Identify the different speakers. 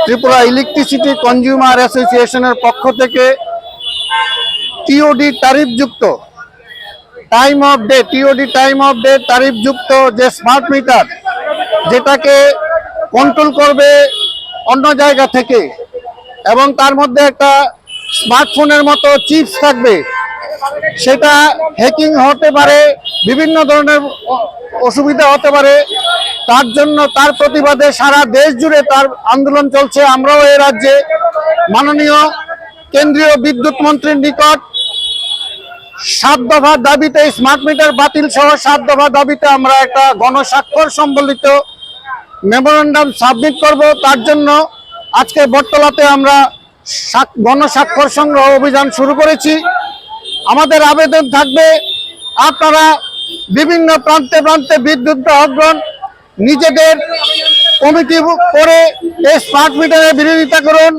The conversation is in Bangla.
Speaker 1: ত্রিপুরা ইলেকট্রিসিটি কনজিউমার অ্যাসোসিয়েশনের পক্ষ থেকে টিওডি তারিফযুক্ত টাইম অফ ডে তারিফযুক্ত যে স্মার্ট মিটার, যেটাকে কন্ট্রোল করবে অন্য জায়গা থেকে এবং তার মধ্যে একটা স্মার্টফোনের মতো চিপস থাকবে, সেটা হ্যাকিং হতে পারে, বিভিন্ন ধরনের অসুবিধা হতে পারে। তার জন্য তার প্রতিবাদে সারা দেশ জুড়ে তার আন্দোলন চলছে। আমরাও এই রাজ্যে মাননীয় কেন্দ্রীয় বিদ্যুৎ মন্ত্রীর নিকট 7 দফা দাবিতে, স্মার্ট মিটার বাতিল সহ 7 দফা দাবিতে আমরা একটা গণস্বাক্ষর সম্বলিত মেমোরেন্ডাম সাবমিট করব। তার জন্য আজকে বটতলাতে আমরা গণস্বাক্ষর সংগ্রহ অভিযান শুরু করেছি। আমাদের আবেদন থাকবে, আপনারা বিভিন্ন প্রান্তে প্রান্তে বিদ্যুৎ গ্রাহকগণ নিজেদের কমিটি করে এই স্মার্ট মিটারের বিরোধিতা করুন।